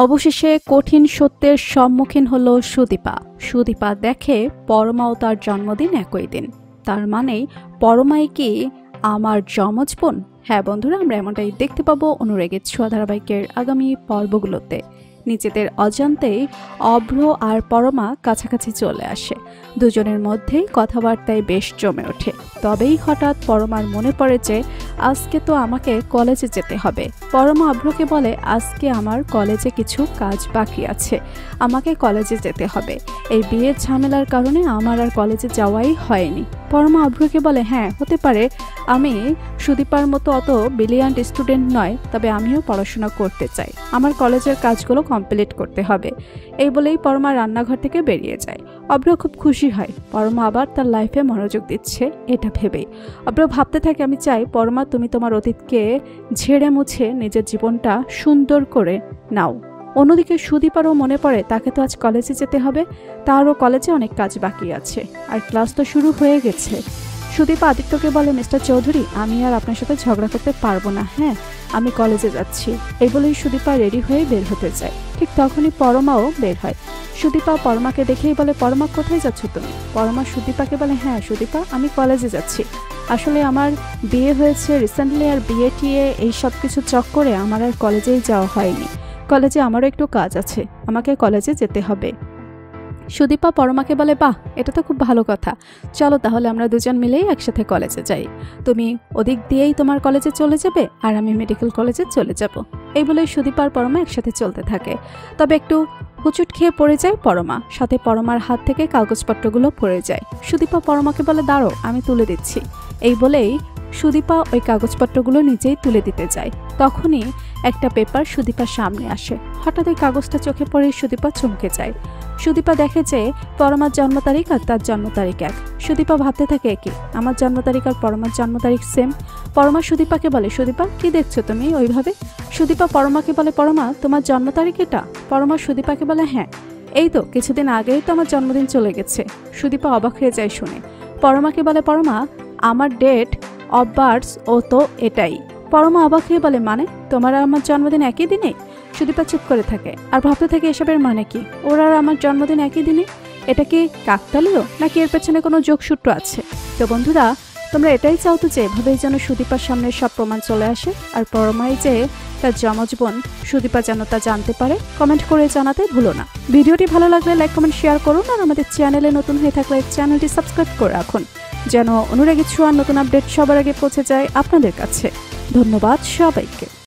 অবশেষে কঠিন সত্যের সম্মুখীন হলো সুদীপা। সুদীপা দেখে পরমা ও তার জন্মদিন একই দিন। তার মানে পরমাই কি আমার যমজ বোন? হ্যাঁ বন্ধুরা, আমরা এমনটাই দেখতে পাবো অনুরাগের ছোঁয়া ধারাবাহিকের আগামী পর্বগুলোতে। নিজেদের অজান্তেই অভ্র আর পরমা কাছাকাছি চলে আসে। দুজনের মধ্যেই কথাবার্তায় বেশ জমে ওঠে। তবেই হঠাৎ পরমার মনে পড়ে যে আজকে তো আমাকে কলেজে যেতে হবে। পরমা অভ্রকে বলে, আজকে আমার কলেজে কিছু কাজ বাকি আছে, আমাকে কলেজে যেতে হবে। এই বিয়ের ঝামেলার কারণে আমার আর কলেজে যাওয়াই হয়নি। পরমা অভ্রকে বলে, হ্যাঁ হতে পারে আমি সুদীপার মতো অত ব্রিলিয়ান্ট স্টুডেন্ট নয়, তবে আমিও পড়াশোনা করতে চাই, আমার কলেজের কাজগুলো কমপ্লিট করতে হবে। এই বলেই পরমা রান্নাঘর থেকে বেরিয়ে যায়। অভ্র খুব খুশি হয়, পরমা আবার তার লাইফে মনোযোগ দিচ্ছে এটা ভেবেই। অভ্র ভাবতে থাকে, আমি চাই পরমা তুমি তোমার অতীতকে ঝেড়ে মুছে নিজের জীবনটা সুন্দর করে নাও। অন্যদিকে সুদীপারও মনে পড়ে তাকে তো আজ কলেজে যেতে হবে, তারও কলেজে অনেক কাজ বাকি আছে, আর ক্লাস তো শুরু হয়ে গেছে। সুদীপা আদিত্যকে বলে, মিস্টার চৌধুরী আমি আর আপনার সাথে ঝগড়া করতে পারবো না, হ্যাঁ আমি কলেজে যাচ্ছি। এই বলেই সুদীপা রেডি হয়ে বের হতে চায়। ঠিক তখনই পরমাও বের হয়। সুদীপা পরমাকে দেখেই বলে, পরমা কোথায় যাচ্ছ তুমি? পরমা সুদীপাকে বলে, হ্যাঁ সুদীপা আমি কলেজে যাচ্ছি, আসলে আমার বিয়ে হয়েছে রিসেন্টলি, আর বিয়ে টিয়ে এই সব কিছু চক্করে আমার আর কলেজেই যাওয়া হয়নি। কলেজে আমারও একটু কাজ আছে, আমাকে কলেজে যেতে হবে। সুদীপা পরমাকে বলে, বাহ এটা তো খুব ভালো কথা, চলো তাহলে আমরা দুজন মিলেই একসাথে কলেজে যাই। তুমি ওদিক দিয়েই তোমার কলেজে চলে যাবে আর আমি মেডিকেল কলেজে চলে যাব। এই বলে সুদীপা আর পরমা একসাথে চলতে থাকে। তবে একটু হুচুট খেয়ে পড়ে যায় পরমা, সাথে পরমার হাত থেকে কাগজপত্রগুলো পড়ে যায়। সুদীপা পরমাকে বলে, দাঁড়ো আমি তুলে দিচ্ছি। এই বলেই সুদীপা ওই কাগজপত্রগুলো নিজেই তুলে দিতে যায়। তখনই একটা পেপার সুদীপার সামনে আসে। হঠাৎ ওই কাগজটা চোখে পড়ে সুদীপা চমকে যায়। সুদীপা দেখে যে পরমার জন্ম তারিখ আর তার জন্ম তারিখ এক। সুদীপা ভাবতে থাকে, কি আমার জন্ম তারিখ আর পরমার জন্ম তারিখ সেম। পরমা সুদীপাকে বলে, সুদীপা কি দেখছো তুমি ওইভাবে? সুদীপা পরমাকে বলে, পরমা তোমার জন্ম তারিখ এটা? পরমা সুদীপাকে বলে, হ্যাঁ এই তো কিছুদিন আগেই তো আমার জন্মদিন চলে গেছে। সুদীপা অবাক হয়ে যায় শুনে। পরমাকে বলে, পরমা আমার ডেট অফ বার্থ ও তো এটাই। পরমা অবাক হয়ে বলে, মানে তোমার আর আমার জন্মদিন একই দিনে? সুদীপা চুপ করে থাকে আর ভাবতে থাকে এসবের মানে কি, ওর আর আমার জন্মদিন একই দিনে, এটা কি কাকতালীয় নাকি এর পেছনে কোনো যোগসূত্র আছে? তো বন্ধুরা তোমরা এটাই চাও তো যে এভাবেই যেন সুদীপার সামনে সব প্রমাণ চলে আসে, আর পরমাই যে তার যমজ বোন সুদীপা যেন তা জানতে পারে। কমেন্ট করে জানাতে ভুলো না। ভিডিওটি ভালো লাগলে লাইক কমেন্ট শেয়ার করুন, আর আমাদের চ্যানেলে নতুন হয়ে থাকলে চ্যানেলটি সাবস্ক্রাইব করে রাখুন, যেন অনুরাগী ছোঁয়ার নতুন আপডেট সবার আগে পৌঁছে যায় আপনাদের কাছে। ধন্যবাদ সবাইকে।